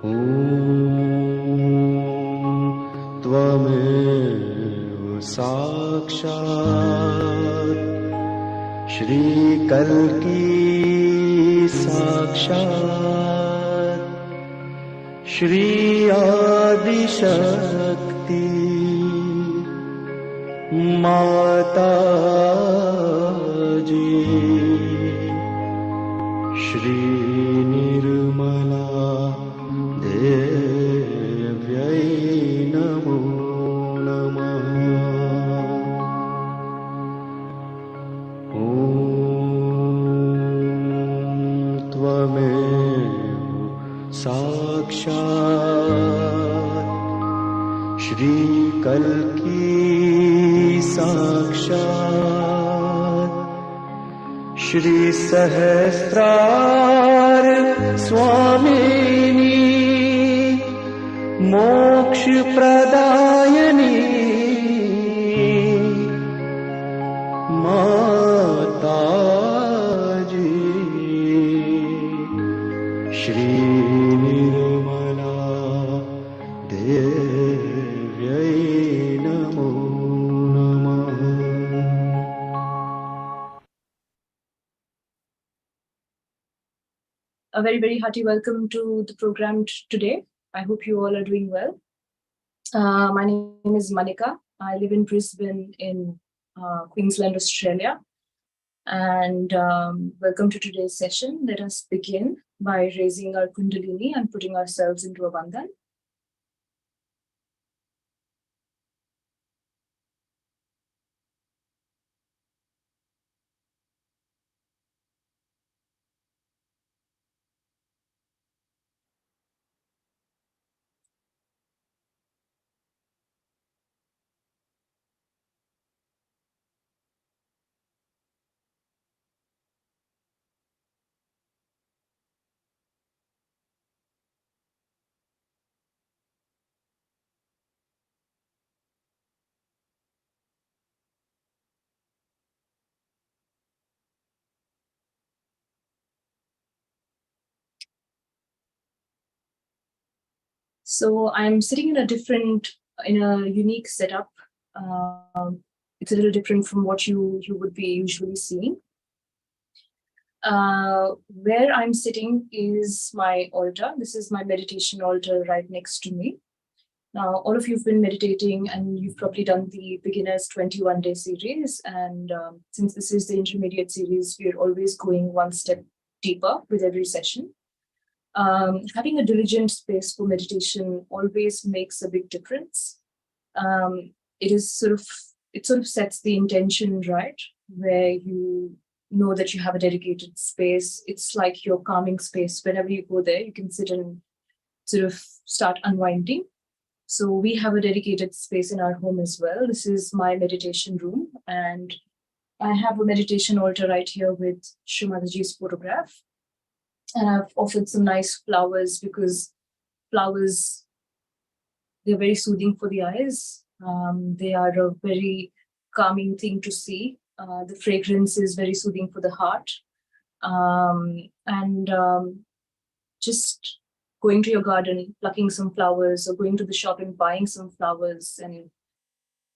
ॐ त्वमेव साक्षात् श्रीकल्की साक्षात् श्री आदिशक्ति माताजी श्री निर्मला देव्यै नमो नमः। ॐ त्वमेव साक्षात् श्रीकल्की साक्षात् श्री सहस्रार स्वामिनी मोक्ष प्रदायिनी माताजी श्री निर्मला देव्यै नमो नमः। A very, very hearty welcome to the program today. I hope you all are doing well. My name is Manika. I live in Brisbane in Queensland, Australia. And welcome to today's session. Let us begin by raising our Kundalini and putting ourselves into a bandhan. So I'm sitting in a unique setup. It's a little different from what you would be usually seeing. Where I'm sitting is my altar. This is my meditation altar right next to me. Now, all of you have been meditating and you've probably done the beginners 21-day series. And since this is the intermediate series, we're always going one step deeper with every session. Having a diligent space for meditation always makes a big difference. It sort of sets the intention right, where you know that you have a dedicated space. It's like your calming space. Whenever you go there, you can sit and sort of start unwinding. So we have a dedicated space in our home as well. This is my meditation room, and I have a meditation altar right here with Shri Mataji's photograph. And I've offered some nice flowers because flowers, they're very soothing for the eyes. They are a very calming thing to see. The fragrance is very soothing for the heart. Just going to your garden, plucking some flowers, or going to the shop and buying some flowers and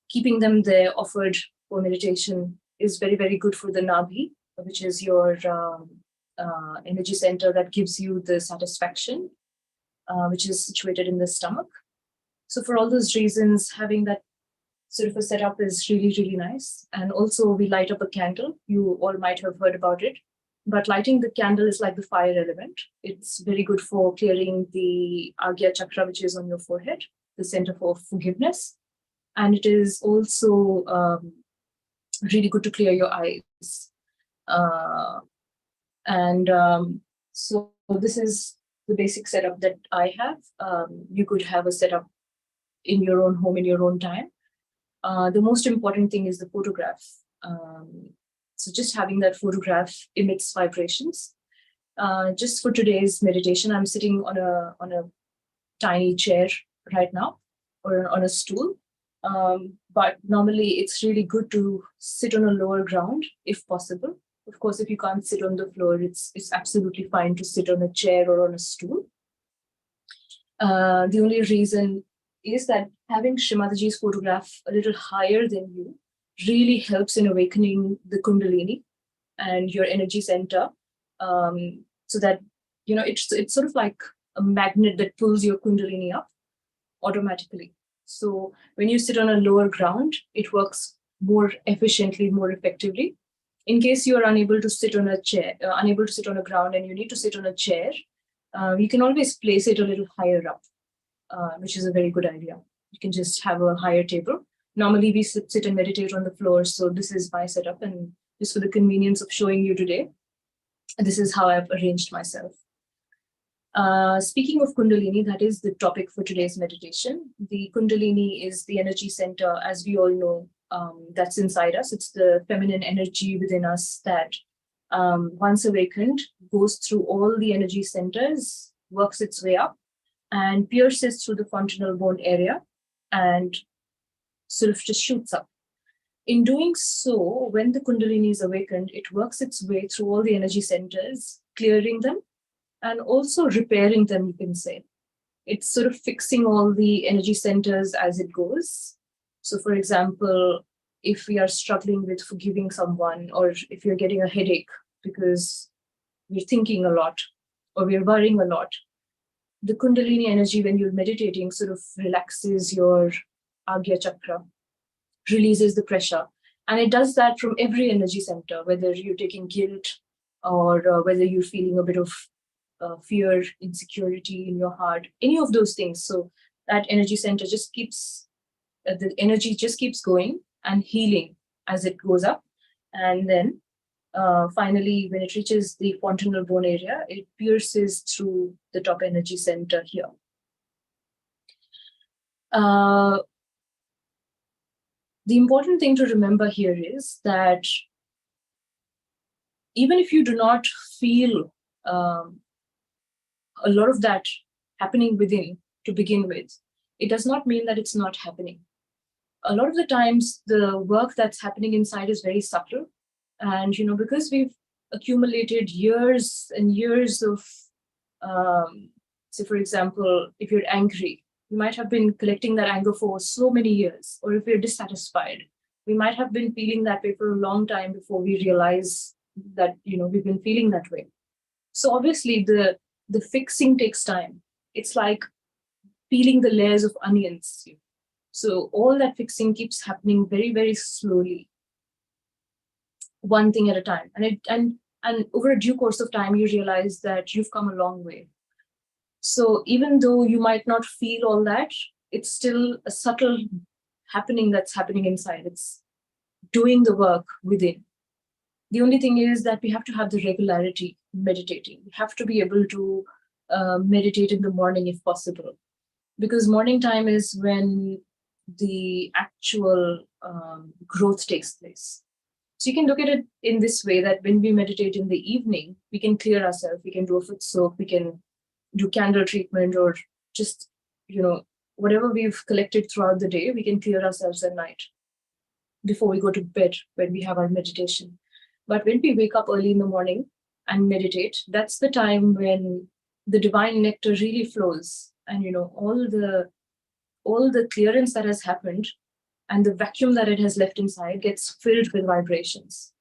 keeping them there offered for meditation is very, very good for the Nabhi, which is your energy center that gives you the satisfaction, which is situated in the stomach. So for all those reasons, having that sort of a setup is really, really nice. And also we light up a candle. You all might have heard about it, but lighting the candle is like the fire element. It's very good for clearing the Agya chakra, which is on your forehead, the center for forgiveness. And it is also really good to clear your eyes. So this is the basic setup that I have. You could have a setup in your own home, in your own time. The most important thing is the photograph. So just having that photograph emits vibrations. Just for today's meditation, I'm sitting on a tiny chair right now, or on a stool. But normally it's really good to sit on a lower ground if possible. Of course, if you can't sit on the floor, it's absolutely fine to sit on a chair or on a stool. The only reason is that having Shri Mataji's photograph a little higher than you really helps in awakening the Kundalini and your energy center, so that it's sort of like a magnet that pulls your Kundalini up automatically. So when you sit on a lower ground, it works more efficiently, more effectively. In case you are unable to sit on a chair, unable to sit on a ground, and you need to sit on a chair, you can always place it a little higher up, which is a very good idea. You can just have a higher table. Normally we sit and meditate on the floor, so this is my setup, and just for the convenience of showing you today, this is how I've arranged myself. Speaking of Kundalini, that is the topic for today's meditation. The Kundalini is the energy center, as we all know, that's inside us. It's the feminine energy within us that, once awakened, goes through all the energy centers, works its way up, and pierces through the fontanel bone area, and sort of just shoots up. In doing so, when the Kundalini is awakened, it works its way through all the energy centers, clearing them and also repairing them, you can say. It's sort of fixing all the energy centers as it goes. So for example, if we are struggling with forgiving someone, or if you're getting a headache because we're thinking a lot or we're worrying a lot, the Kundalini energy, when you're meditating, sort of relaxes your Agya chakra, releases the pressure. And it does that from every energy center, whether you're taking guilt or whether you're feeling a bit of fear, insecurity in your heart, any of those things. So that energy center just keeps, the energy just keeps going and healing as it goes up. And then finally, when it reaches the fontanel bone area, it pierces through the top energy center here. The important thing to remember here is that even if you do not feel a lot of that happening within to begin with, it does not mean that it's not happening. A lot of the times, the work that's happening inside is very subtle. And, because we've accumulated years and years of, say, for example, if you're angry, you might have been collecting that anger for so many years. Or if you're dissatisfied, we might have been feeling that way for a long time before we realize that, we've been feeling that way. So obviously the fixing takes time. It's like peeling the layers of onions. So all that fixing keeps happening very, very slowly, one thing at a time. And over a due course of time, you realize that you've come a long way. So even though you might not feel all that, it's still a subtle happening that's happening inside. It's doing the work within. The only thing is that we have to have the regularity meditating. We have to be able to meditate in the morning if possible, because morning time is when the actual growth takes place. So you can look at it in this way, that when we meditate in the evening, we can clear ourselves, we can do a foot soak, we can do candle treatment, or just, whatever we've collected throughout the day, we can clear ourselves at night before we go to bed when we have our meditation. But when we wake up early in the morning and meditate, that's the time when the divine nectar really flows, and all the clearance that has happened and the vacuum that it has left inside gets filled with vibrations.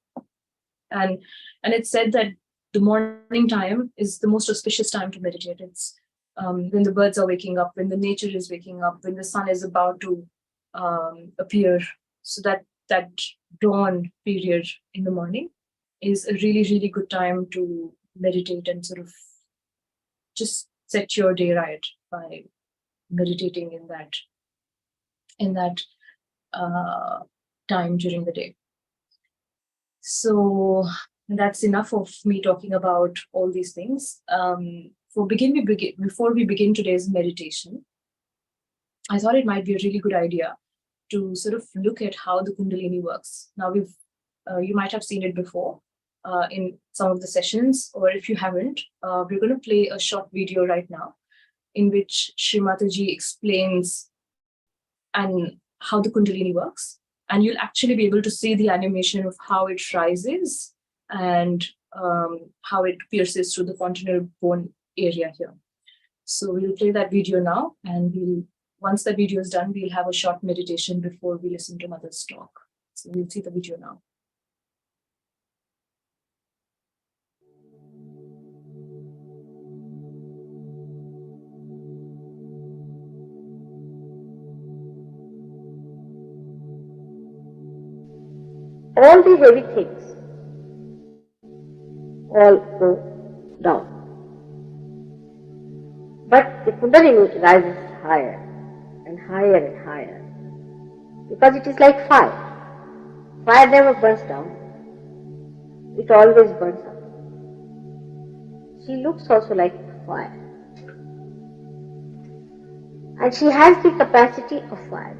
And it's said that the morning time is the most auspicious time to meditate. It's when the birds are waking up, when the nature is waking up, when the sun is about to appear. So that dawn period in the morning is a really, really good time to meditate and sort of just set your day right by meditating in that time during the day. So that's enough of me talking about all these things. Before we begin today's meditation, I thought it might be a really good idea to sort of look at how the Kundalini works. Now, you might have seen it before in some of the sessions, or if you haven't, we're going to play a short video right now in which Shri Mataji explains and how the Kundalini works, and you'll actually be able to see the animation of how it rises and how it pierces through the fontanel bone area here. So we'll play that video now, and once the video is done, we'll have a short meditation before we listen to Mother's talk. So we'll see the video now. All the heavy things all go down. But the Kundalini rises higher and higher and higher, because it is like fire. Fire never burns down, it always burns up. She looks also like fire, and she has the capacity of fire.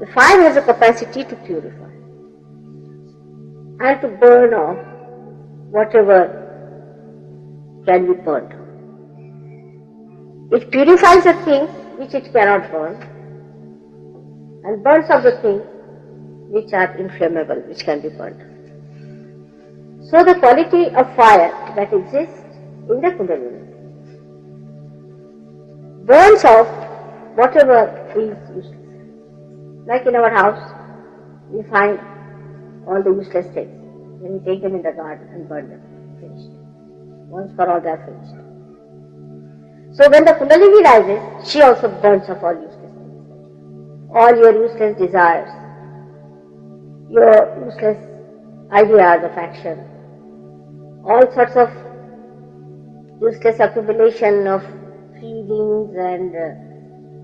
The fire has a capacity to purify and to burn off whatever can be burnt. It purifies the things which it cannot burn and burns off the things which are inflammable, which can be burnt. So the quality of fire that exists in the Kundalini burns off whatever is useless. Like in our house, we find all the useless things. Then we take them in the garden and burn them. Finished. Once for all, they are finished. So when the Kundalini rises, she also burns off all useless things. All your useless desires, your useless ideas of action, all sorts of useless accumulation of feelings and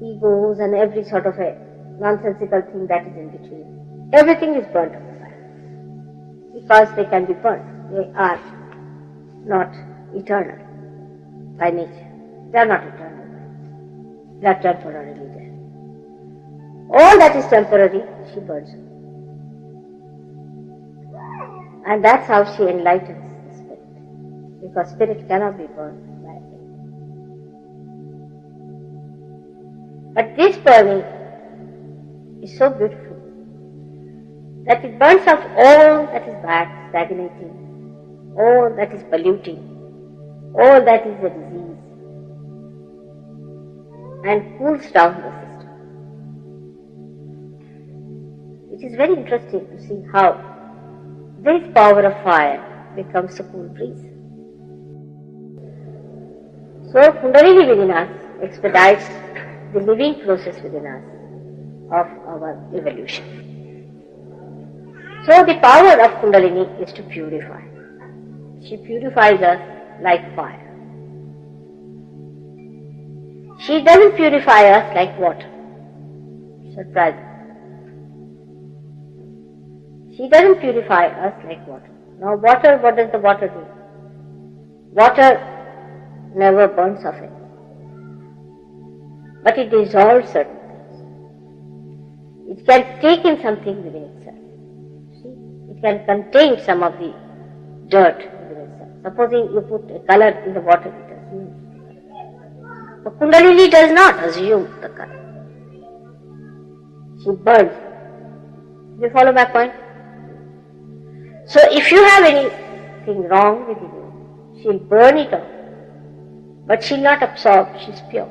egos and every sort of a nonsensical thing that is in between. Everything is burnt up by fire, because they can be burnt. They are not eternal by nature. They are not eternal. They are temporarily there. All that is temporary, she burns up. And that's how she enlightens the spirit, because spirit cannot be burned by anything. But this burning is so beautiful that it burns off all that is bad, stagnating, all that is polluting, all that is a disease, and cools down the system. It is very interesting to see how this power of fire becomes a cool breeze. So Kundalini within us expedites the living process within us of our evolution. So the power of Kundalini is to purify. She purifies us like fire. She doesn't purify us like water. Surprising. She doesn't purify us like water. Now water, what does the water do? Water never burns off it, but it dissolves certain things. It can take in something within itself. See? It can contain some of the dirt within itself. Supposing you put a color in the water, it assumes. But Kundalini does not assume the color. She burns. Do you follow my point? So if you have anything wrong with you, she'll burn it off. But she'll not absorb, she's pure.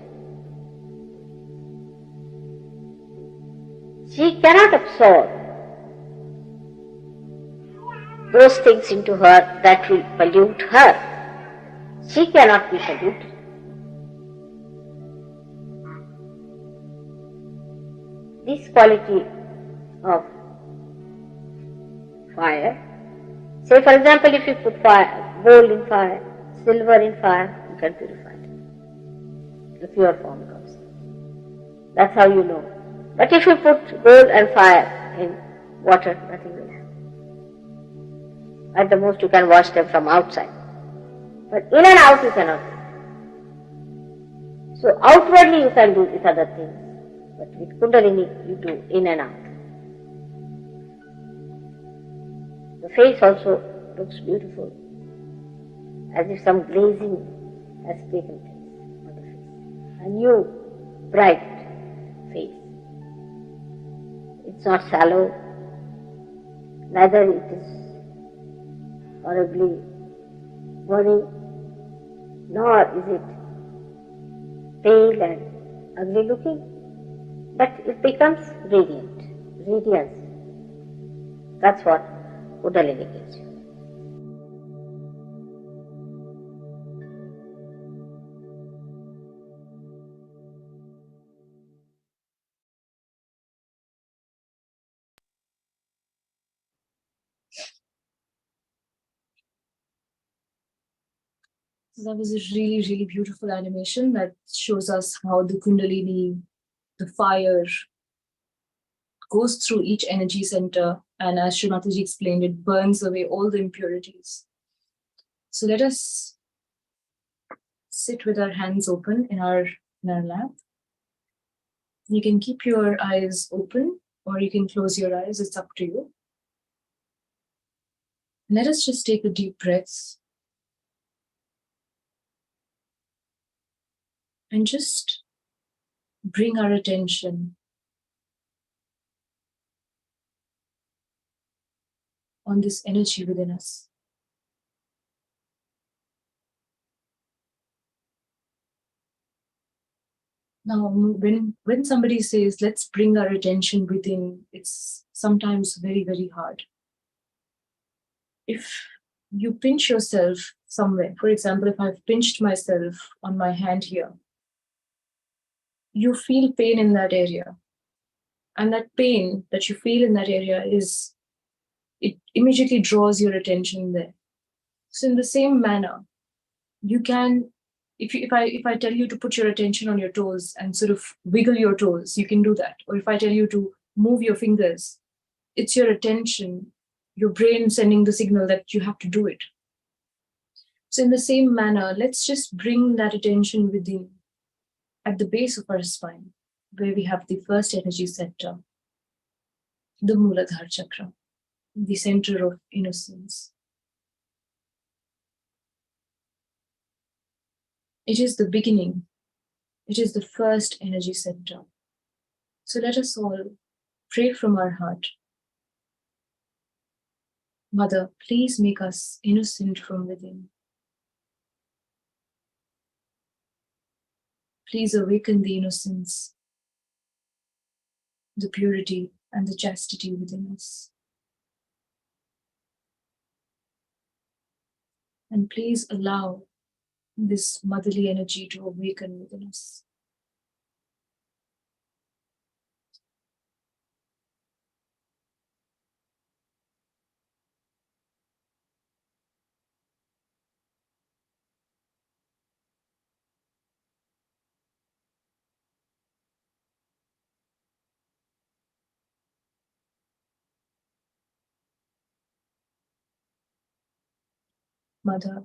She cannot absorb those things into her that will pollute her. She cannot be polluted. This quality of fire, say for example, if you put fire, gold in fire, silver in fire, you can purify it. The pure form comes. That's how you know. But if you put gold and fire in water, nothing will happen. At the most you can wash them from outside. But in and out you cannot do. So outwardly you can do with other things. But with Kundalini you do in and out. The face also looks beautiful, as if some glazing has taken place on the face. A new, bright face. It's not sallow, neither it is horribly burning. nor is it pale and ugly looking, but it becomes radiant, radiance. That's what Kundalini gives you. So that was a really, really beautiful animation that shows us how the Kundalini, the fire, goes through each energy center, and as Shri Mataji explained, it burns away all the impurities. So let us sit with our hands open in our lap. You can keep your eyes open or you can close your eyes, it's up to you. Let us just take a deep breath and just bring our attention on this energy within us. Now, when somebody says, let's bring our attention within, it's sometimes very, very hard. If you pinch yourself somewhere, for example, if I've pinched myself on my hand here, you feel pain in that area. And that pain that you feel in that area it immediately draws your attention there. So in the same manner, you can, if I tell you to put your attention on your toes and sort of wiggle your toes, you can do that. Or if I tell you to move your fingers, it's your attention, your brain sending the signal that you have to do it. So in the same manner, let's just bring that attention within, at the base of our spine, where we have the first energy center, the Muladhara chakra, the center of innocence. It is the beginning. It is the first energy center. So let us all pray from our heart. Mother, please make us innocent from within. Please awaken the innocence, the purity, and the chastity within us. And please allow this motherly energy to awaken within us. Mother,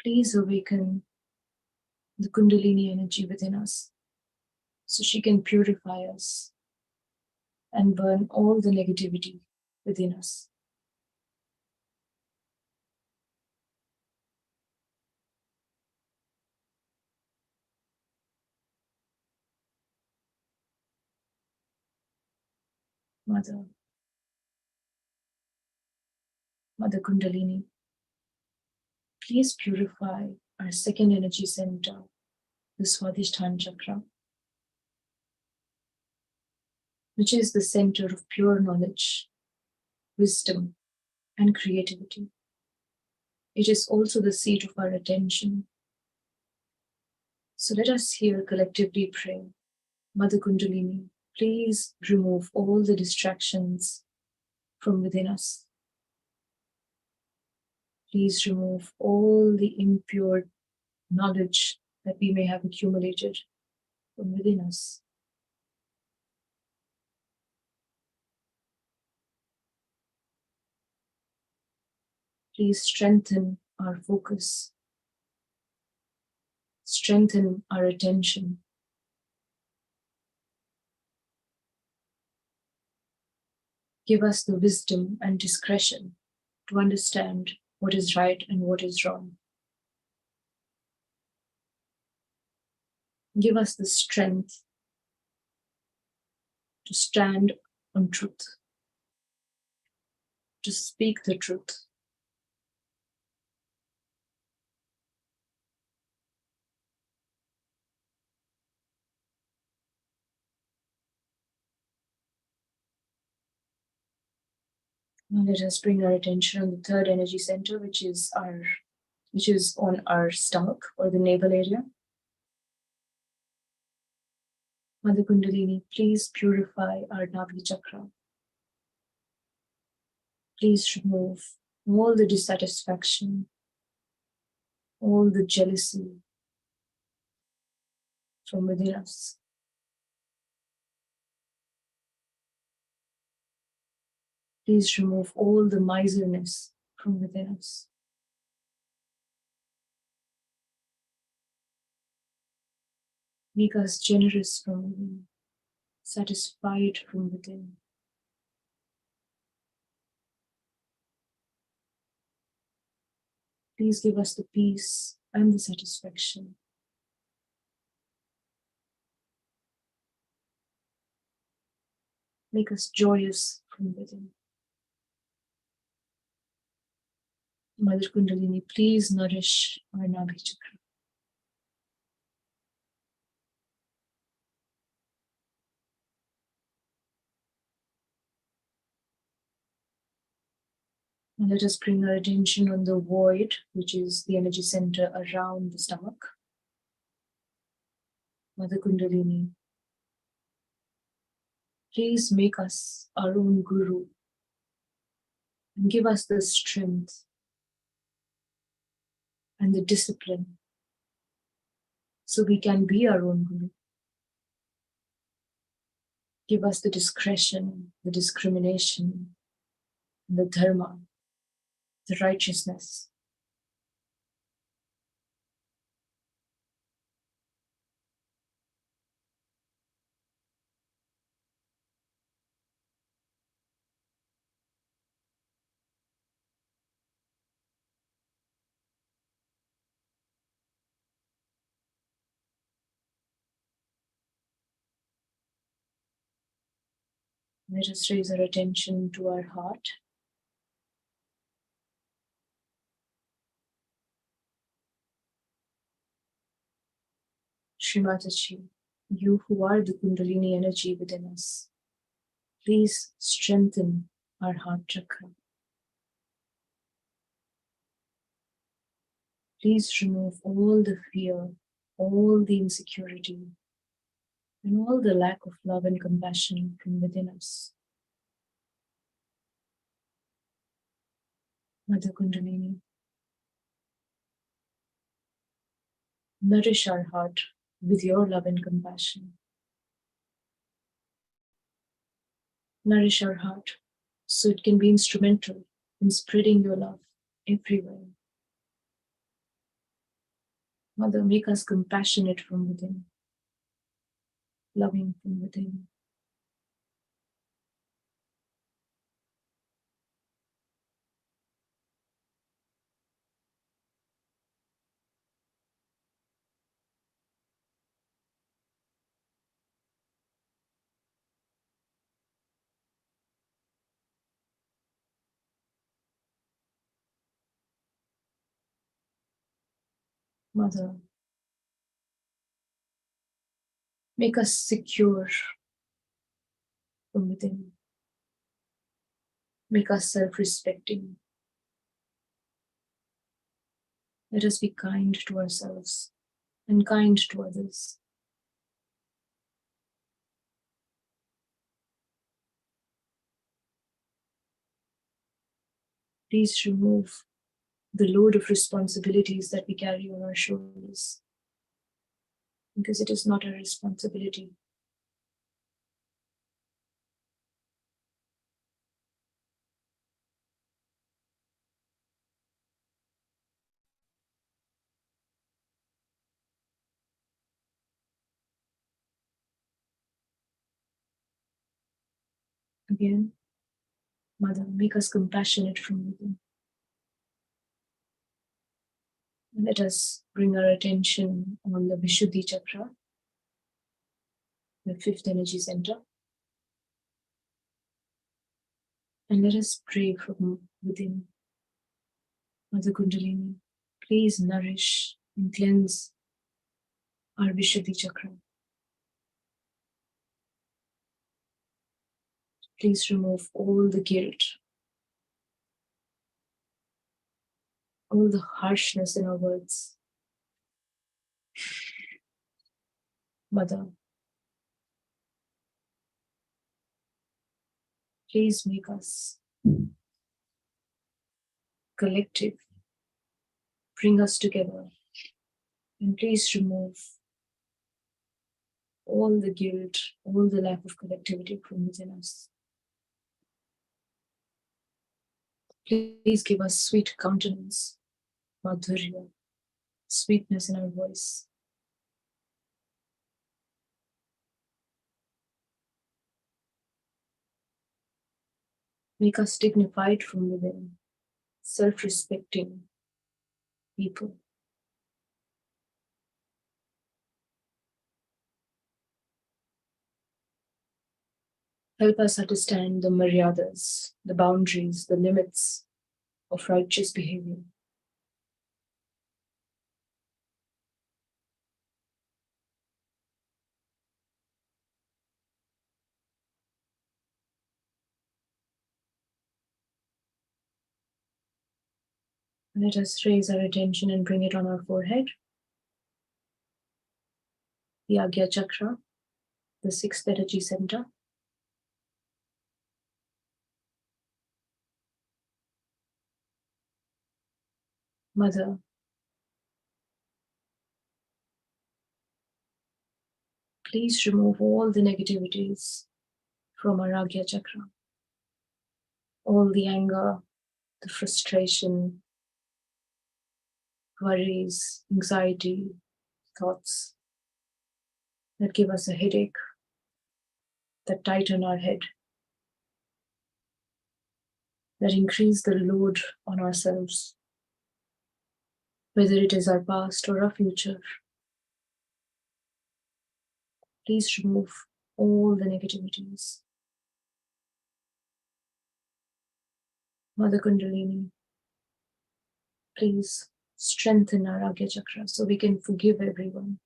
please awaken the Kundalini energy within us so she can purify us and burn all the negativity within us. Mother, Mother Kundalini, please purify our second energy center, the Swadhisthana chakra, which is the center of pure knowledge, wisdom, and creativity. It is also the seat of our attention. So let us here collectively pray. Mother Kundalini, please remove all the distractions from within us. Please remove all the impure knowledge that we may have accumulated from within us. Please strengthen our focus, strengthen our attention. Give us the wisdom and discretion to understand what is right and what is wrong. Give us the strength to stand on truth, to speak the truth, Now let us bring our attention on the third energy center, which is on our stomach or the navel area. Mother Kundalini, please purify our Nabhi chakra. Please remove all the dissatisfaction, all the jealousy from within us. Please remove all the miserness from within us. Make us generous from within, satisfied from within. Please give us the peace and the satisfaction. Make us joyous from within. Mother Kundalini, please nourish our Nabhi chakra. And let us bring our attention on the void, which is the energy center around the stomach. Mother Kundalini, please make us our own guru and give us the strength and the discipline so we can be our own guru. Give us the discretion, the discrimination, the dharma, the righteousness. Let us raise our attention to our heart. Shri Mataji, you who are the Kundalini energy within us, please strengthen our heart chakra. Please remove all the fear, all the insecurity, and all the lack of love and compassion from within us. Mother Kundalini, nourish our heart with your love and compassion. Nourish our heart so it can be instrumental in spreading your love everywhere. Mother, make us compassionate from within, loving from within. Mother, make us secure from within. Make us self-respecting. Let us be kind to ourselves and kind to others. Please remove the load of responsibilities that we carry on our shoulders, because it is not our responsibility. Again, Mother, make us compassionate from within. And let us bring our attention on the Vishuddhi chakra, the fifth energy center. And let us pray from within. Mother Kundalini, please nourish and cleanse our Vishuddhi chakra. Please remove all the guilt, all the harshness in our words. Mother, please make us collective, bring us together, and please remove all the guilt, all the lack of collectivity from within us. Please give us sweet countenance, madhurya, sweetness in our voice. Make us dignified from within, self-respecting people. Help us understand the maryadas, the boundaries, the limits of righteous behavior. Let us raise our attention and bring it on our forehead. The Agya Chakra, the sixth energy center. Mother, please remove all the negativities from our Agya Chakra. All the anger, the frustration, worries, anxiety, thoughts that give us a headache, that tighten our head, that increase the load on ourselves, whether it is our past or our future. Please remove all the negativities. Mother Kundalini, please strengthen our Agya Chakra so we can forgive everyone.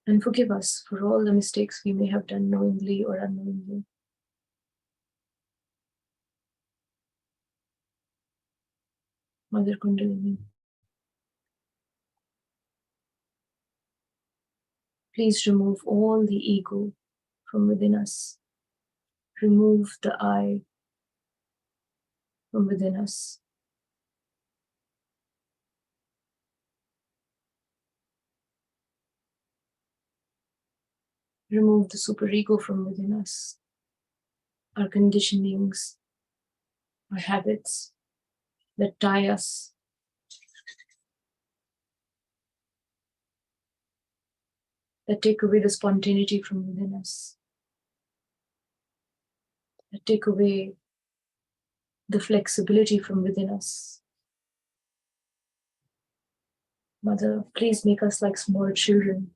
And forgive us for all the mistakes we may have done knowingly or unknowingly. Mother Kundalini, please remove all the ego from within us. Remove the I from within us. Remove the superego from within us. Our conditionings, our habits that tie us. That take away the spontaneity from within us. That take away the flexibility from within us. Mother, please make us like small children.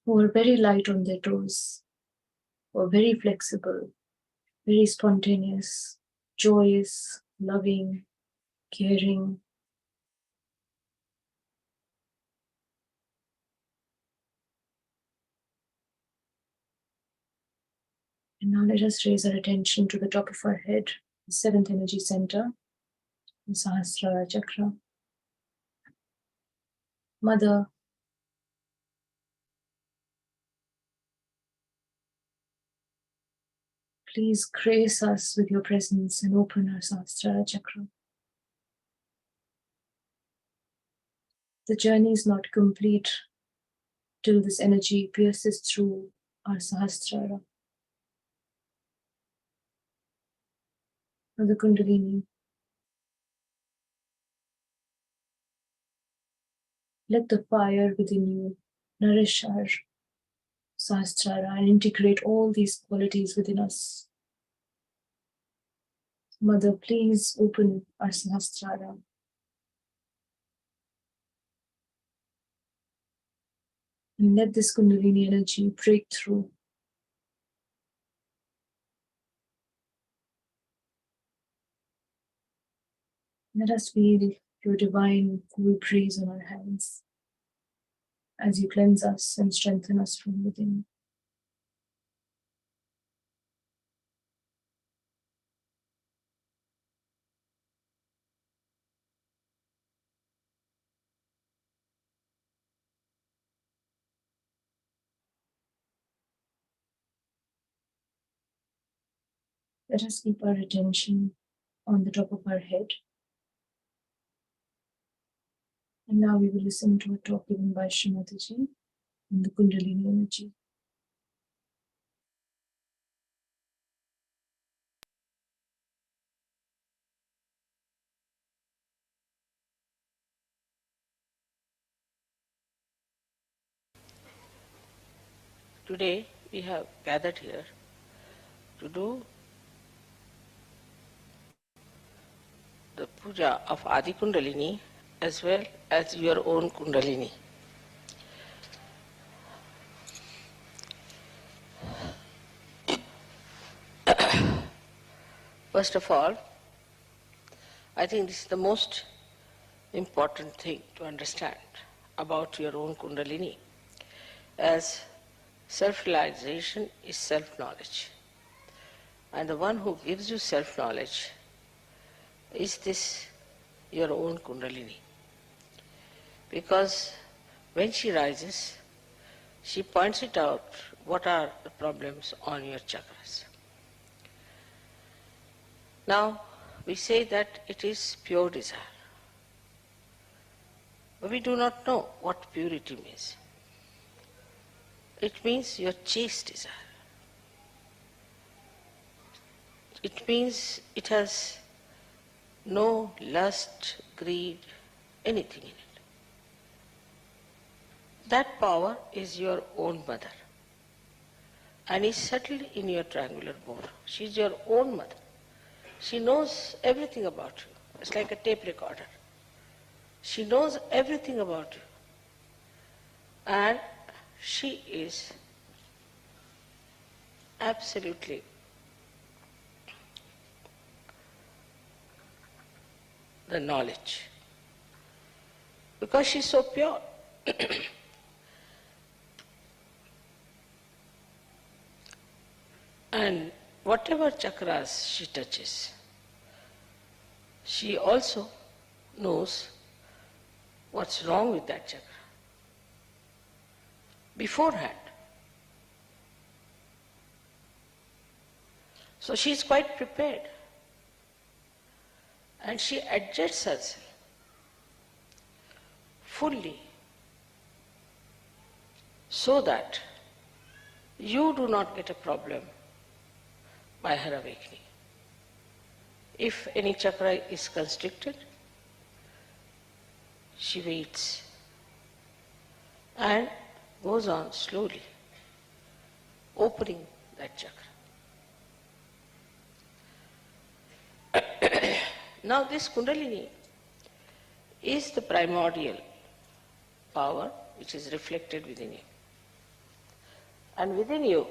Who are very light on their toes, or very flexible, very spontaneous, joyous, loving, caring. And now let us raise our attention to the top of our head, the seventh energy center, the Sahasrara Chakra. Mother, please grace us with your presence and open our Sahasrara Chakra. The journey is not complete till this energy pierces through our Sahasrara. Mother Kundalini, let the fire within you nourish our Sahasrara and integrate all these qualities within us. Mother, please open our Sahasrara. And let this Kundalini energy break through. Let us feel your divine cool breeze on our hands as you cleanse us and strengthen us from within. Let us keep our attention on the top of our head. And now we will listen to a talk given by Shri Mataji on the Kundalini energy. Today we have gathered here to do the puja of Adi Kundalini as well as your own Kundalini. First of all, I think this is the most important thing to understand about your own Kundalini, as self-realization is self-knowledge. And the one who gives you self-knowledge is this your own Kundalini. Because when she rises, she points it out what are the problems on your chakras. Now, we say that it is pure desire. But we do not know what purity means. It means your chaste desire. It means it has no lust, greed, anything in it. That power is your own mother and is settled in your triangular bone. She is your own mother. She knows everything about you. It's like a tape recorder. She knows everything about you. And she is absolutely the knowledge. Because she is so pure. And whatever chakras she touches, she also knows what's wrong with that chakra beforehand. So she is quite prepared and she adjusts herself fully so that you do not get a problem by her awakening. If any chakra is constricted, she waits and goes on slowly opening that chakra. Now this Kundalini is the primordial power which is reflected within you. And within you,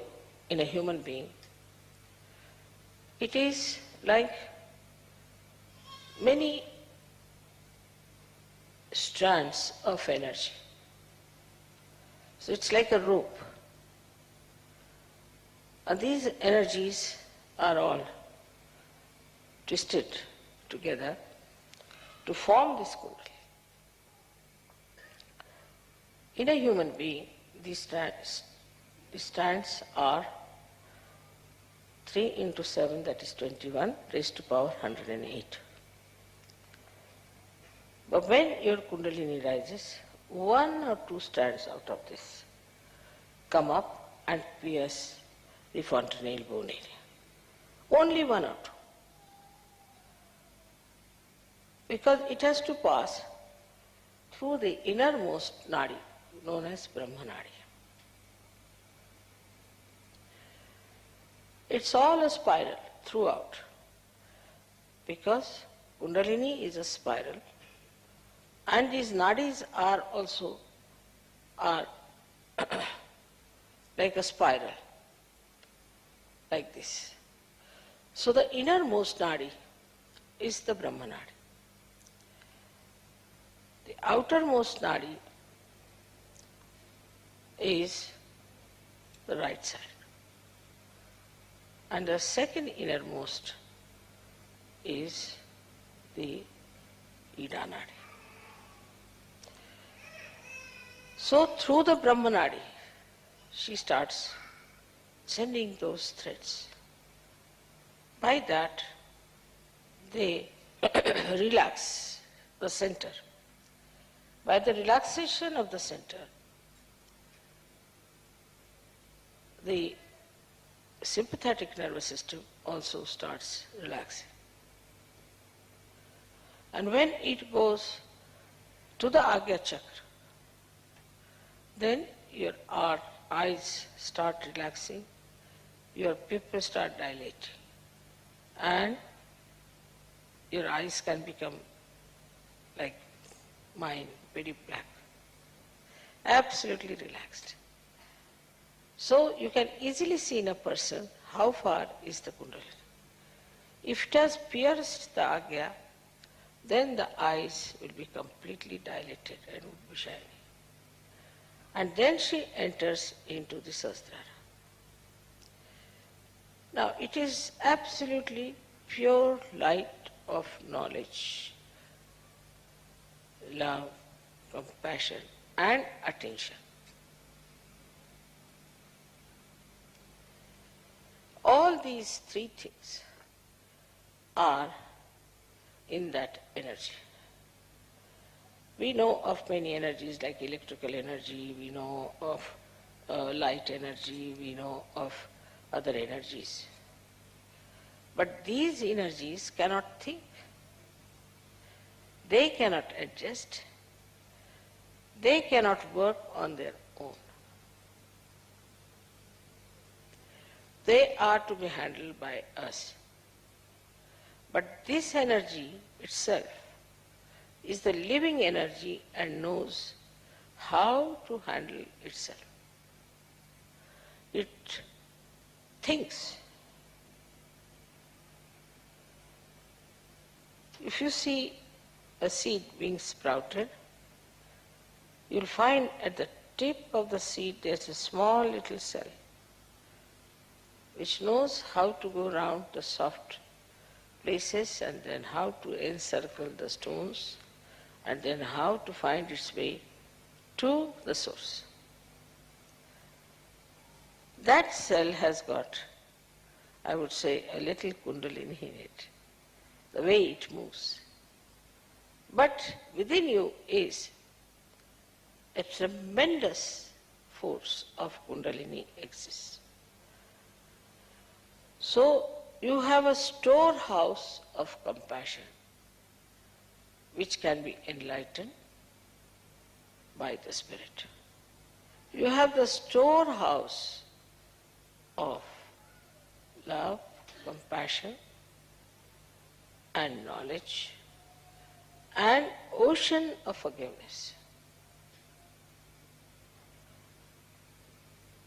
in a human being, it is like many strands of energy. So it's like a rope. And these energies are all twisted together to form this Kundalini. In a human being, these strands are 3 into 7, that is 21, raised to power 108. But when your Kundalini rises, 1 or 2 strands out of this come up and pierce the fontanelle bone area. Only 1 or 2. Because it has to pass through the innermost nadi, known as Brahma Nadi. It's all a spiral throughout, because Kundalini is a spiral and these nadis are also like a spiral, like this. So the innermost nadi is the Brahma Nadi. The outermost nadi is the right side. And the second innermost is the Ida nadi. So through the Brahma nadi, she starts sending those threads. By that, they relax the center. By the relaxation of the center, the sympathetic nervous system also starts relaxing. And when it goes to the Agya chakra, then your eyes start relaxing, your pupils start dilating, and your eyes can become like mine, very black, absolutely relaxed. So you can easily see in a person how far is the Kundalini. If it has pierced the Agya, then the eyes will be completely dilated and will be shining. And then she enters into the Sahasrara. Now it is absolutely pure light of knowledge, love, compassion and attention. All these three things are in that energy. We know of many energies like electrical energy, we know of light energy, we know of other energies. But these energies cannot think. They cannot adjust. They cannot work on their own. They are to be handled by us. But this energy itself is the living energy and knows how to handle itself. It thinks. If you see a seed being sprouted, you'll find at the tip of the seed there's a small little cell which knows how to go around the soft places and then how to encircle the stones and then how to find its way to the source. That cell has got, I would say, a little Kundalini in it, the way it moves. But within you is a tremendous force of Kundalini exists. So you have a storehouse of compassion which can be enlightened by the Spirit. You have the storehouse of love, compassion and knowledge and ocean of forgiveness.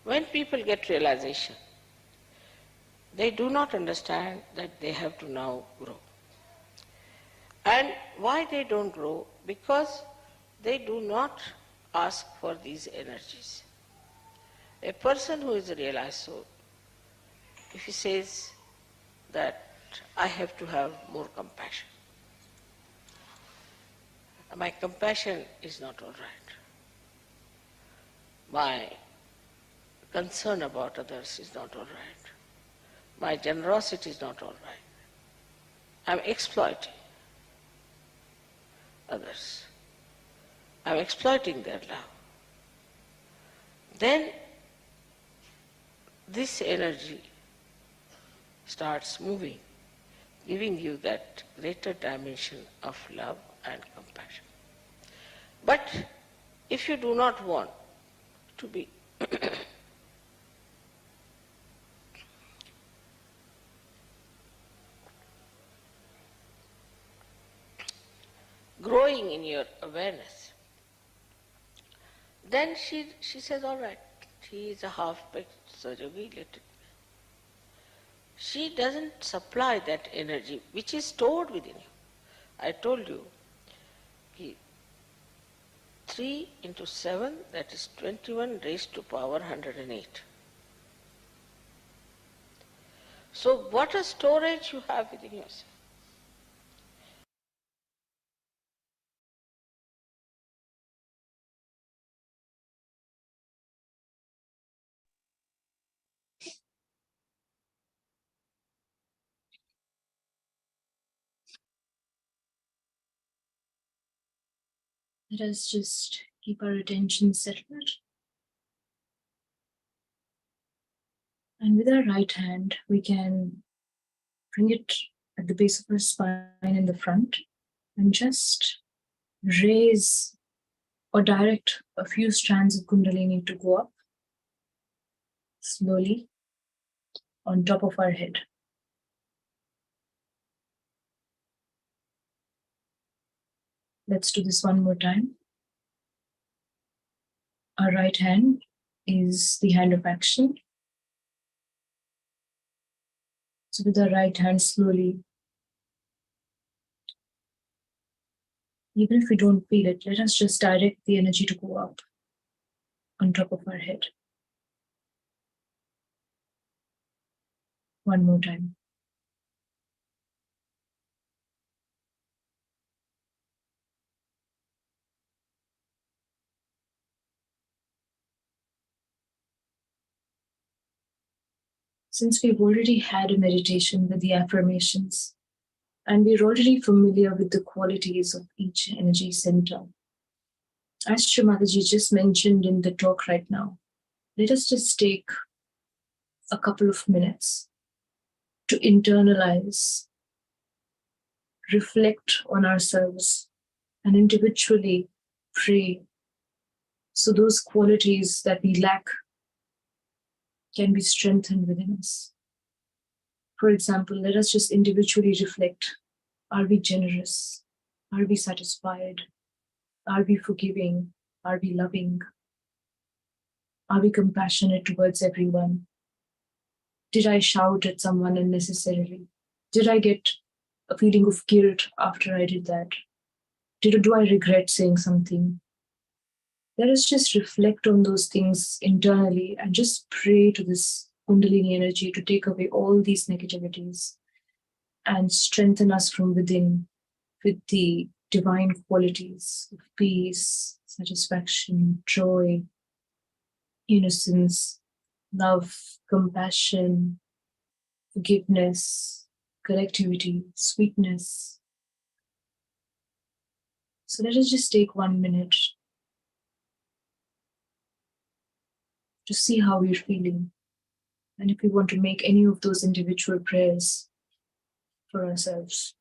When people get realization, they do not understand that they have to now grow. And why they don't grow? Because they do not ask for these energies. A person who is a realized soul, if he says that I have to have more compassion, my compassion is not all right. My concern about others is not all right. My generosity is not all right. I'm exploiting others. I'm exploiting their love. Then this energy starts moving, giving you that greater dimension of love and compassion. But if you do not want to be growing in your awareness, then she says, all right, he is a half-baked Sahaja Yogi, let it be. She doesn't supply that energy which is stored within you. I told you, 3 into 7, that is 21 raised to power 108. So what a storage you have within yourself. Let us just keep our attention settled. And with our right hand, we can bring it at the base of our spine in the front and just raise or direct a few strands of Kundalini to go up slowly on top of our head. Let's do this one more time. Our right hand is the hand of action. So with our right hand, slowly, even if we don't feel it, let us just direct the energy to go up on top of our head. One more time. Since we've already had a meditation with the affirmations, and we're already familiar with the qualities of each energy center, as Shri Mataji just mentioned in the talk right now, let us just take a couple of minutes to internalize, reflect on ourselves, and individually pray so those qualities that we lack can be strengthened within us. For example, let us just individually reflect. Are we generous? Are we satisfied? Are we forgiving? Are we loving? Are we compassionate towards everyone? Did I shout at someone unnecessarily? Did I get a feeling of guilt after I did that? Do I regret saying something? Let us just reflect on those things internally and just pray to this Kundalini energy to take away all these negativities and strengthen us from within with the divine qualities of peace, satisfaction, joy, innocence, love, compassion, forgiveness, collectivity, sweetness. So let us just take 1 minute to see how we're feeling. And if we want to make any of those individual prayers for ourselves.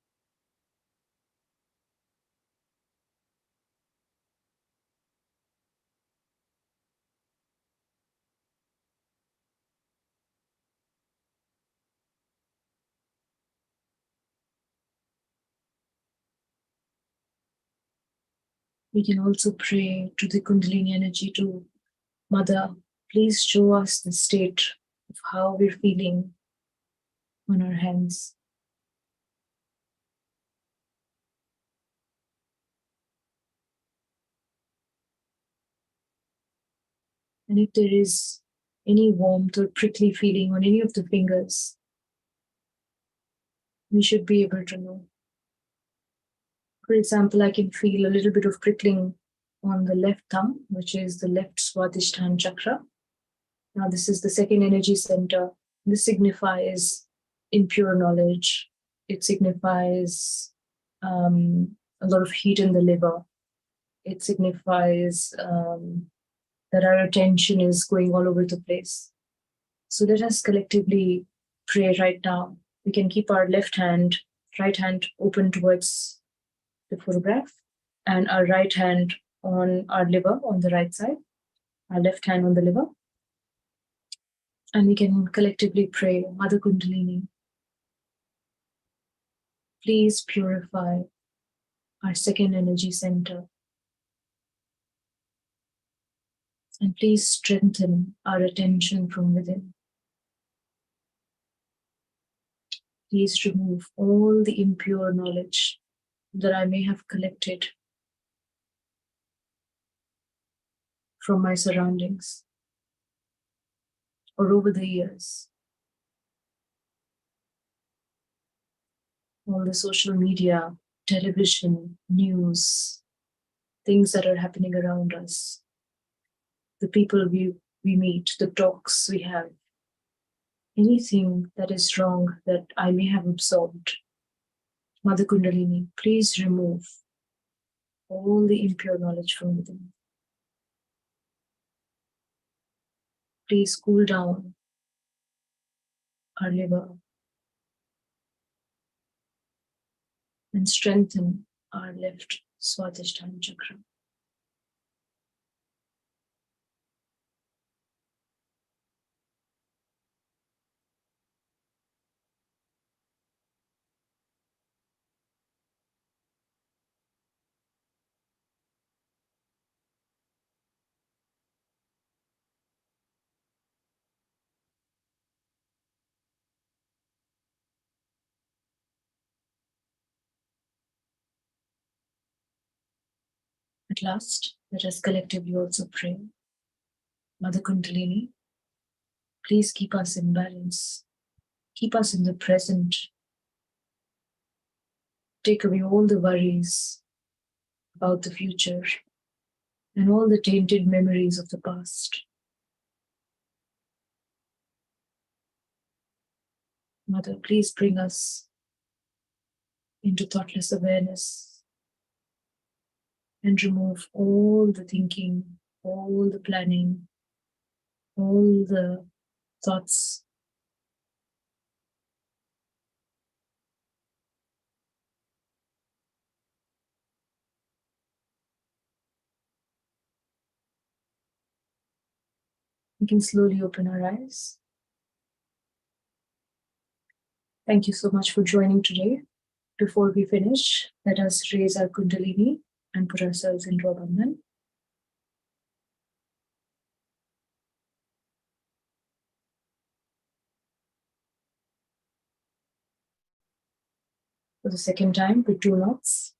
We can also pray to the Kundalini energy to Mother, please show us the state of how we're feeling on our hands. And if there is any warmth or prickly feeling on any of the fingers, we should be able to know. For example, I can feel a little bit of prickling on the left thumb, which is the left Swadhisthana chakra. Now, this is the second energy center. This signifies impure knowledge. It signifies a lot of heat in the liver. It signifies that our attention is going all over the place. So let us collectively pray right now. We can keep our right hand open towards the photograph, and our right hand on our liver on the right side, our left hand on the liver. And we can collectively pray, Mother Kundalini, please purify our second energy center. And please strengthen our attention from within. Please remove all the impure knowledge that I may have collected from my surroundings or over the years. All the social media, television, news, things that are happening around us, the people we meet, the talks we have, anything that is wrong that I may have absorbed. Mother Kundalini, please remove all the impure knowledge from within. Please cool down our liver and strengthen our left Swadhisthana chakra. At last, let us collectively also pray. Mother Kundalini, please keep us in balance. Keep us in the present. Take away all the worries about the future and all the tainted memories of the past. Mother, please bring us into thoughtless awareness and remove all the thinking, all the planning, all the thoughts. We can slowly open our eyes. Thank you so much for joining today. Before we finish, let us raise our Kundalini and put ourselves into a bandhan. For the second time with 2 knots.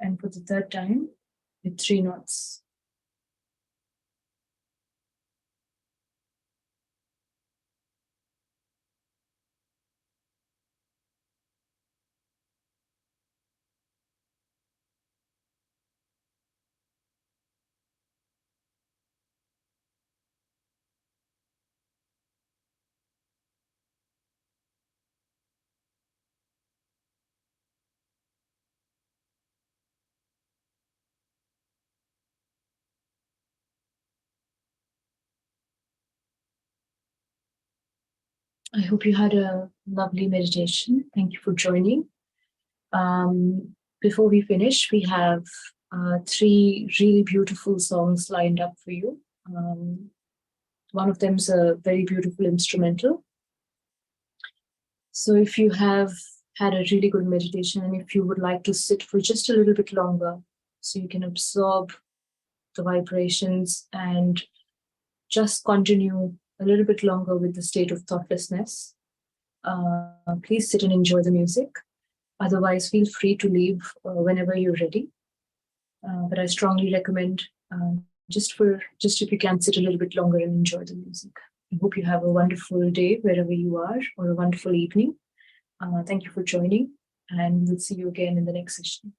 And for the third time with 3 knots. I hope you had a lovely meditation. Thank you for joining. Before we finish, we have 3 really beautiful songs lined up for you. One of them is a very beautiful instrumental. So if you have had a really good meditation and if you would like to sit for just a little bit longer so you can absorb the vibrations and just continue a little bit longer with the state of thoughtlessness, please sit and enjoy the music. Otherwise, feel free to leave whenever you're ready. But I strongly recommend just if you can sit a little bit longer and enjoy the music. I hope you have a wonderful day wherever you are, or a wonderful evening. Thank you for joining, and we'll see you again in the next session.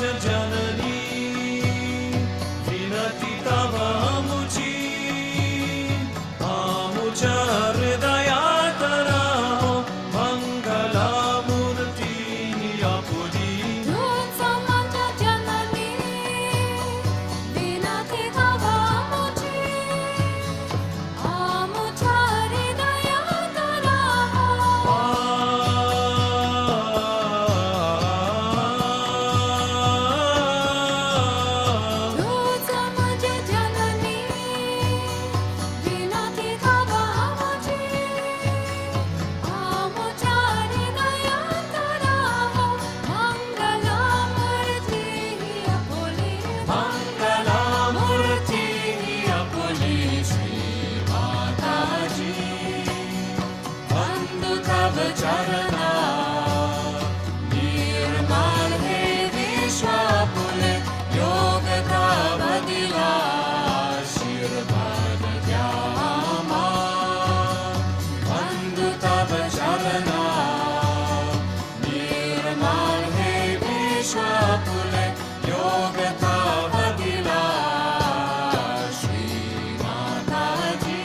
जननी विनती तव मुझी आमुच्या हृदयात राहो मंगलामूर्ती आपुली चरणा निर्मल हे विश्वापुले योग का बदिला आशीर्वाद द्या आम्हा बंधु तव चरणा निर्मल हे विश्वापुले योग का बदिला श्री माताजी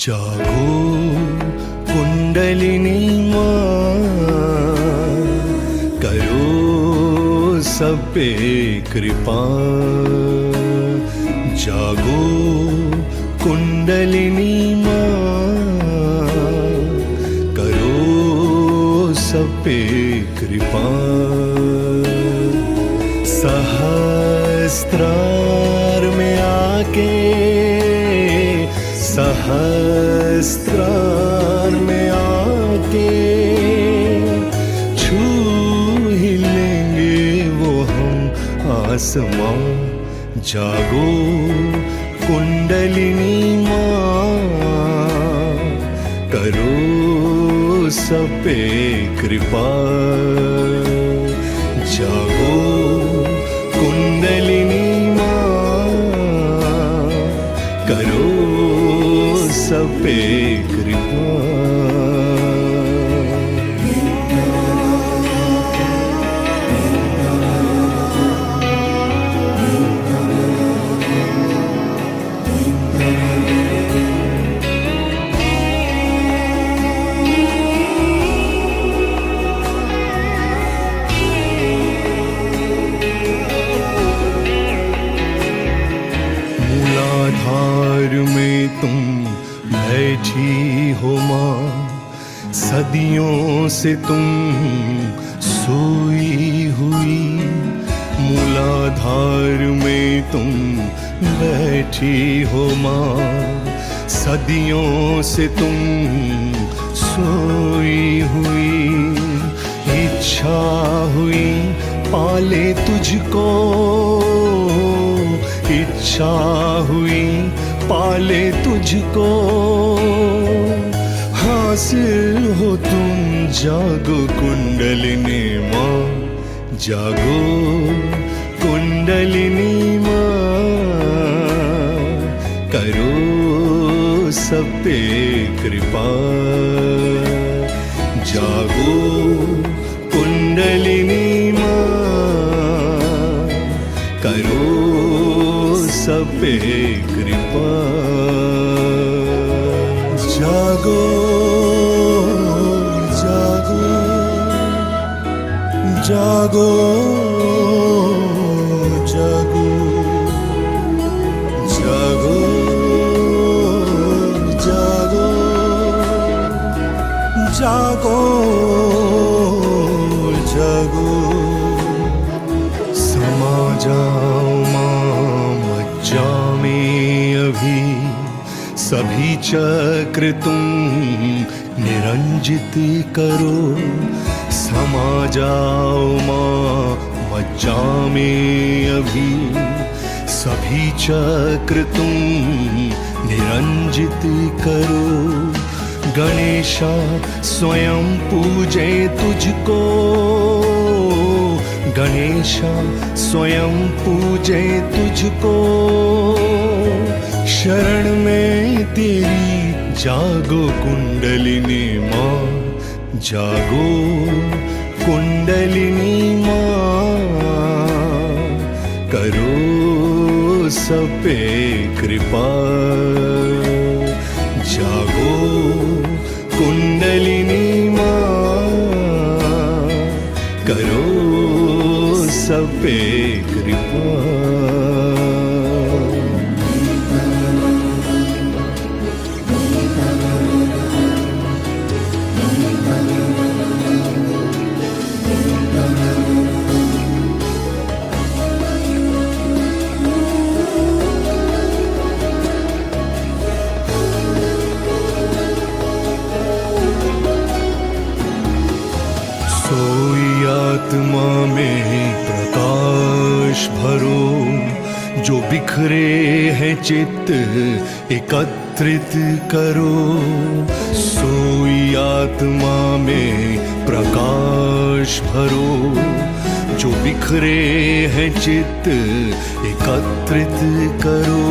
जागो कुंडलिनी माँ करो सब पे कृपा। जागो कुंडलिनी माँ करो पे कृपा। सहस्त्रार में आके, सहस्त्रार में आके छू ही लेंगे वो हम आसमां। जागो कुंडलिनी माँ, करो सब पे कृपा। जागो कुंडलिनी माँ, करो सब पे कृपा। मूलाधार में तुम बैठी हो माँ, सदियों से तुम सोई हुई। मूलाधार में तुम बैठी हो माँ, सदियों से तुम सोई हुई। इच्छा हुई पाले तुझको, इच्छा हुई पाले तुझको। हासिल हो तुम जागो कुंडलिनी माँ, जागो कुंडलिनी माँ, करो सब पे कृपा। जागो कुंडलिनी माँ, करो सब पे कृपा। जागो जागो जागो जागो जागो जागो जागो जागो। समा जाओ माँ मज्जा में अभी, सभी चक्र तुम निरंजित करो। समा जाओ माँ मज्जा में अभी, सभी चक्र तुम निरंजित करो। गणेशा स्वयं पूजे तुझको, गणेशा स्वयं पूजे तुझको। शरण में तेरी जागो कुंडलिनी माँ, जागो कुंडलिनी माँ, करो सब पे कृपा। जागो कुंडलिनी माँ, करो सब पे कृपा। सोई आत्मा में प्रकाश भरो, जो बिखरे हैं चित्त एकत्रित करो। सोई आत्मा में प्रकाश भरो, जो बिखरे हैं चित्त एकत्रित करो।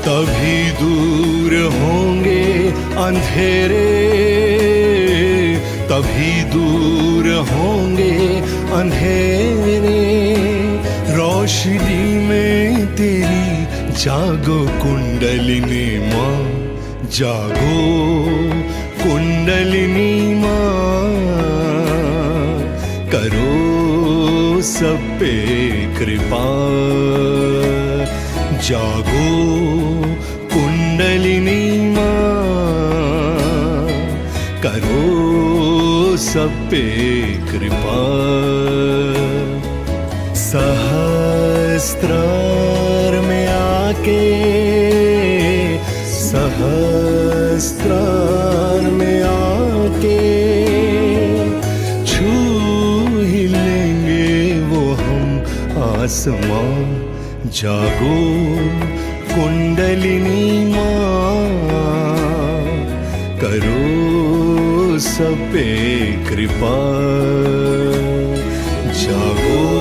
तभी दूर होंगे अंधेरे, तभी दूर होंगे अंधेरे। रोशनी में तेरी जागो कुंडलिनी माँ, जागो कुंडलिनी माँ, करो सब पे कृपा। जागो कुंडलिनी माँ, करो सब पे कृपा। सहस्त्रार में आके, सहस्त्रार में आके छू ही लेंगे वो हम आसमां। जागो कुंडलिनी माँ, करो सब पे कृपा। जागो